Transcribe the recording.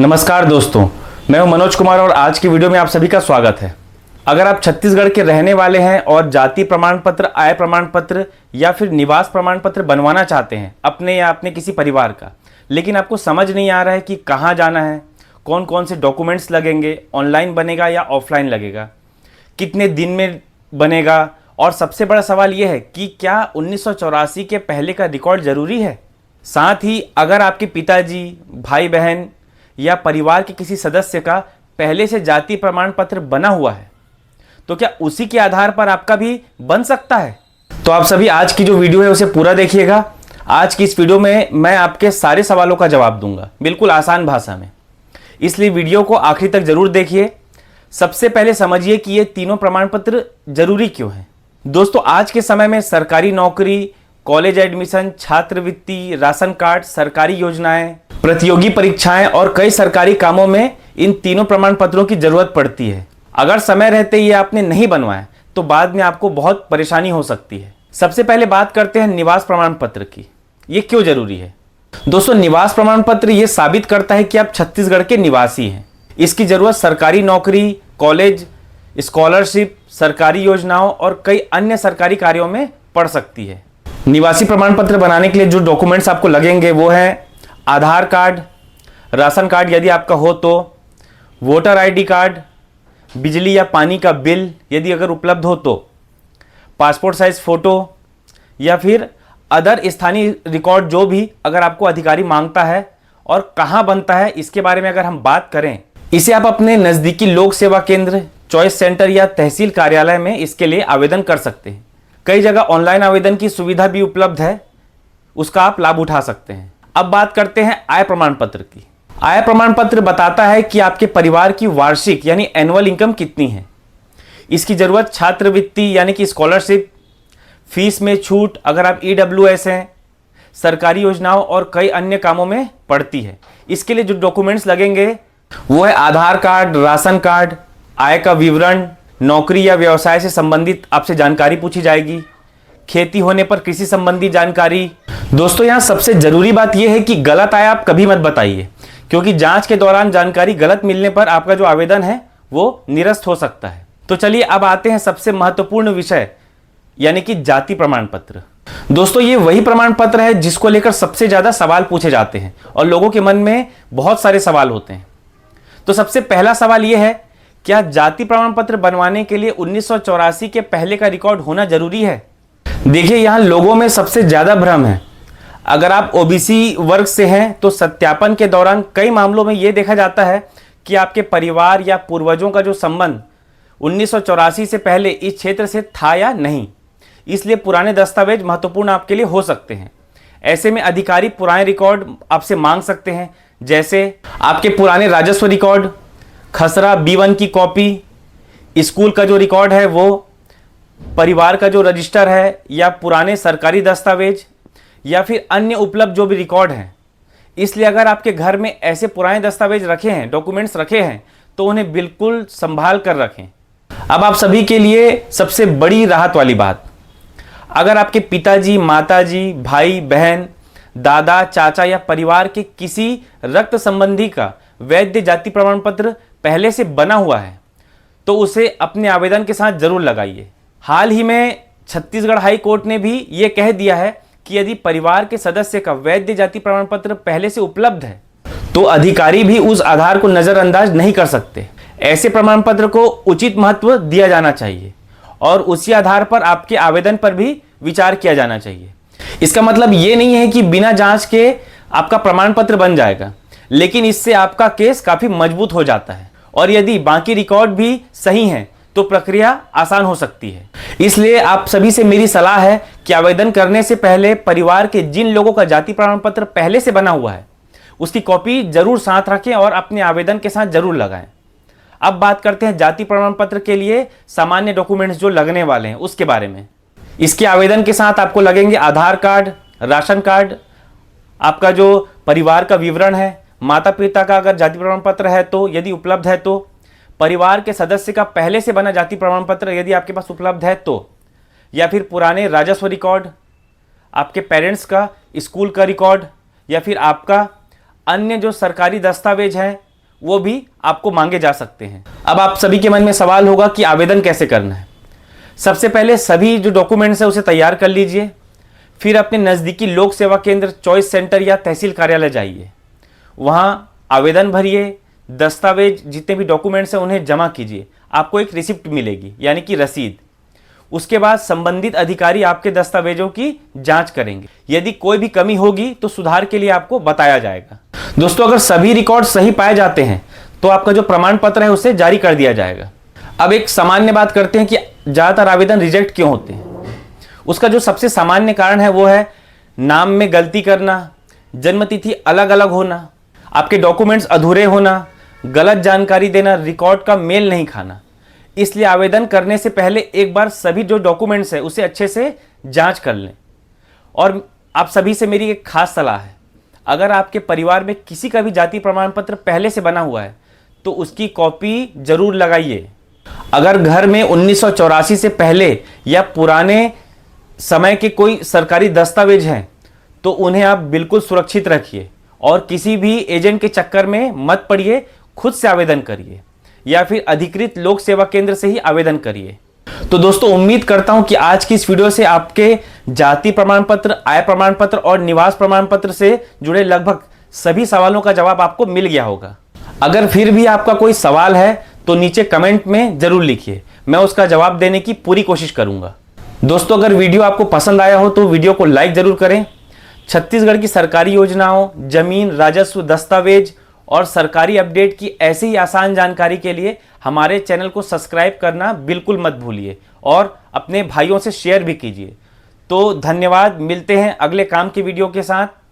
नमस्कार दोस्तों, मैं हूं मनोज कुमार और आज की वीडियो में आप सभी का स्वागत है। अगर आप छत्तीसगढ़ के रहने वाले हैं और जाति प्रमाण पत्र, आय प्रमाण पत्र या फिर निवास प्रमाण पत्र बनवाना चाहते हैं अपने या अपने किसी परिवार का, लेकिन आपको समझ नहीं आ रहा है कि कहाँ जाना है, कौन कौन से डॉक्यूमेंट्स लगेंगे, ऑनलाइन बनेगा या ऑफलाइन लगेगा, कितने दिन में बनेगा, और सबसे बड़ा सवाल यह है कि क्या 1984 के पहले का रिकॉर्ड ज़रूरी है। साथ ही अगर आपके पिताजी, भाई बहन या परिवार के किसी सदस्य का पहले से जाति प्रमाण पत्र बना हुआ है तो क्या उसी के आधार पर आपका भी बन सकता है। तो आप सभी आज की जो वीडियो है उसे पूरा देखिएगा। आज की इस वीडियो में मैं आपके सारे सवालों का जवाब दूंगा, बिल्कुल आसान भाषा में, इसलिए वीडियो को आखिरी तक जरूर देखिए। सबसे पहले समझिए कि ये तीनों प्रमाण पत्र जरूरी क्यों हैं। दोस्तों, आज के समय में सरकारी नौकरी, कॉलेज एडमिशन, छात्रवृत्ति, राशन कार्ड, सरकारी योजनाएं, प्रतियोगी परीक्षाएं और कई सरकारी कामों में इन तीनों प्रमाण पत्रों की जरूरत पड़ती है। अगर समय रहते ये आपने नहीं बनवाया तो बाद में आपको बहुत परेशानी हो सकती है। सबसे पहले बात करते हैं निवास प्रमाण पत्र की। ये क्यों जरूरी है। दोस्तों, निवास प्रमाण पत्र ये साबित करता है कि आप छत्तीसगढ़ के निवासी हैं। इसकी जरूरत सरकारी नौकरी, कॉलेज, स्कॉलरशिप, सरकारी योजनाओं और कई अन्य सरकारी कार्यों में पड़ सकती है। निवासी प्रमाण पत्र बनाने के लिए जो डॉक्यूमेंट्स आपको लगेंगे वो हैं आधार कार्ड, राशन कार्ड यदि आपका हो तो, वोटर आईडी कार्ड, बिजली या पानी का बिल यदि अगर उपलब्ध हो तो, पासपोर्ट साइज फ़ोटो या फिर अदर स्थानीय रिकॉर्ड जो भी अगर आपको अधिकारी मांगता है। और कहाँ बनता है इसके बारे में अगर हम बात करें, इसे आप अपने नज़दीकी लोक सेवा केंद्र, चॉइस सेंटर या तहसील कार्यालय में इसके लिए आवेदन कर सकते हैं। कई जगह ऑनलाइन आवेदन की सुविधा भी उपलब्ध है, उसका आप लाभ उठा सकते हैं। अब बात करते हैं आय प्रमाण पत्र की। आय प्रमाण पत्र बताता है कि आपके परिवार की वार्षिक यानी एनुअल इनकम कितनी है। इसकी ज़रूरत छात्रवृत्ति यानी कि स्कॉलरशिप, फीस में छूट अगर आप EWS हैं, सरकारी योजनाओं और कई अन्य कामों में पड़ती है। इसके लिए जो डॉक्यूमेंट्स लगेंगे वो है आधार कार्ड, राशन कार्ड, आय का विवरण, नौकरी या व्यवसाय से संबंधित आपसे जानकारी पूछी जाएगी, खेती होने पर कृषि संबंधी जानकारी। दोस्तों, यहाँ सबसे जरूरी बात यह है कि गलत आय आप कभी मत बताइए, क्योंकि जांच के दौरान जानकारी गलत मिलने पर आपका जो आवेदन है वो निरस्त हो सकता है। तो चलिए अब आते हैं सबसे महत्वपूर्ण विषय यानी कि जाति प्रमाण पत्र। दोस्तों, ये वही प्रमाण पत्र है जिसको लेकर सबसे ज्यादा सवाल पूछे जाते हैं और लोगों के मन में बहुत सारे सवाल होते हैं। तो सबसे पहला सवाल यह है, क्या जाति प्रमाण पत्र बनवाने के लिए 1984 के पहले का रिकॉर्ड होना जरूरी है। देखिए, यहाँ लोगों में सबसे ज्यादा भ्रम है। अगर आप OBC वर्ग से हैं तो सत्यापन के दौरान कई मामलों में यह देखा जाता है कि आपके परिवार या पूर्वजों का जो संबंध 1984 से पहले इस क्षेत्र से था या नहीं, इसलिए पुराने दस्तावेज महत्वपूर्ण आपके लिए हो सकते हैं। ऐसे में अधिकारी पुराने रिकॉर्ड आपसे मांग सकते हैं, जैसे आपके पुराने राजस्व रिकॉर्ड, खसरा B1 की कॉपी, स्कूल का जो रिकॉर्ड है वो, परिवार का जो रजिस्टर है या पुराने सरकारी दस्तावेज या फिर अन्य उपलब्ध जो भी रिकॉर्ड हैं। इसलिए अगर आपके घर में ऐसे पुराने दस्तावेज रखे हैं, डॉक्यूमेंट्स रखे हैं, तो उन्हें बिल्कुल संभाल कर रखें। अब आप सभी के लिए सबसे बड़ी राहत वाली बात, अगर आपके पिताजी, माताजी, भाई बहन, दादा, चाचा या परिवार के किसी रक्त संबंधी का वैध जाति प्रमाण पत्र पहले से बना हुआ है तो उसे अपने आवेदन के साथ जरूर लगाइए। हाल ही में छत्तीसगढ़ हाई कोर्ट ने भी ये कह दिया है कि यदि परिवार के सदस्य का वैध जाति प्रमाण पत्र पहले से उपलब्ध है तो अधिकारी भी उस आधार को नजरअंदाज नहीं कर सकते। ऐसे प्रमाण पत्र को उचित महत्व दिया जाना चाहिए और उसी आधार पर आपके आवेदन पर भी विचार किया जाना चाहिए। इसका मतलब ये नहीं है कि बिना जांच के आपका प्रमाण पत्र बन जाएगा, लेकिन इससे आपका केस काफी मजबूत हो जाता है और यदि बाकी रिकॉर्ड भी सही हैं तो प्रक्रिया आसान हो सकती है। इसलिए आप सभी से मेरी सलाह है कि आवेदन करने से पहले परिवार के जिन लोगों का जाति प्रमाण पत्र पहले से बना हुआ है उसकी कॉपी जरूर साथ रखें और अपने आवेदन के साथ जरूर लगाएं। अब बात करते हैं जाति प्रमाण पत्र के लिए सामान्य डॉक्यूमेंट्स जो लगने वाले हैं उसके बारे में। इसके आवेदन के साथ आपको लगेंगे आधार कार्ड, राशन कार्ड, आपका जो परिवार का विवरण है, माता पिता का अगर जाति प्रमाण पत्र है तो यदि उपलब्ध है तो, परिवार के सदस्य का पहले से बना जाति प्रमाण पत्र यदि आपके पास उपलब्ध है तो, या फिर पुराने राजस्व रिकॉर्ड, आपके पेरेंट्स का स्कूल का रिकॉर्ड या फिर आपका अन्य जो सरकारी दस्तावेज हैं वो भी आपको मांगे जा सकते हैं। अब आप सभी के मन में सवाल होगा कि आवेदन कैसे करना है। सबसे पहले सभी जो डॉक्यूमेंट्स है उसे तैयार कर लीजिए। फिर अपने नज़दीकी लोक सेवा केंद्र, चॉइस सेंटर या तहसील कार्यालय जाइए। वहाँ आवेदन भरिए, दस्तावेज जितने भी डॉक्यूमेंट्स हैं उन्हें जमा कीजिए। आपको एक रिसिप्ट मिलेगी यानी कि रसीद। उसके बाद संबंधित अधिकारी आपके दस्तावेजों की जांच करेंगे। यदि कोई भी कमी होगी तो सुधार के लिए आपको बताया जाएगा। दोस्तों, अगर सभी रिकॉर्ड सही पाए जाते हैं तो आपका जो प्रमाण पत्र है उसे जारी कर दिया जाएगा। अब एक सामान्य बात करते हैं कि ज़्यादातर आवेदन रिजेक्ट क्यों होते हैं। उसका जो सबसे सामान्य कारण है वो है नाम में गलती करना, जन्मतिथि अलग अलग होना, आपके डॉक्यूमेंट्स अधूरे होना, गलत जानकारी देना, रिकॉर्ड का मेल नहीं खाना। इसलिए आवेदन करने से पहले एक बार सभी जो डॉक्यूमेंट्स है उसे अच्छे से जांच कर लें। और आप सभी से मेरी एक खास सलाह है, अगर आपके परिवार में किसी का भी जाति प्रमाण पत्र पहले से बना हुआ है तो उसकी कॉपी जरूर लगाइए। अगर घर में 1984 से पहले या पुराने समय के कोई सरकारी दस्तावेज हैं तो उन्हें आप बिल्कुल सुरक्षित रखिए और किसी भी एजेंट के चक्कर में मत पड़िए। खुद से आवेदन करिए या फिर अधिकृत लोक सेवा केंद्र से ही आवेदन करिए। तो दोस्तों, उम्मीद करता हूं कि आज की इस वीडियो से आपके जाति प्रमाण पत्र, आय प्रमाण पत्र और निवास प्रमाण पत्र से जुड़े लगभग सभी सवालों का जवाब आपको मिल गया होगा। अगर फिर भी आपका कोई सवाल है तो नीचे कमेंट में जरूर लिखिए, मैं उसका जवाब देने की पूरी कोशिश करूंगा। दोस्तों, अगर वीडियो आपको पसंद आया हो तो वीडियो को लाइक जरूर करें। छत्तीसगढ़ की सरकारी योजनाओं, जमीन, राजस्व, दस्तावेज और सरकारी अपडेट की ऐसी ही आसान जानकारी के लिए हमारे चैनल को सब्सक्राइब करना बिल्कुल मत भूलिए और अपने भाइयों से शेयर भी कीजिए। तो धन्यवाद, मिलते हैं अगले काम की वीडियो के साथ।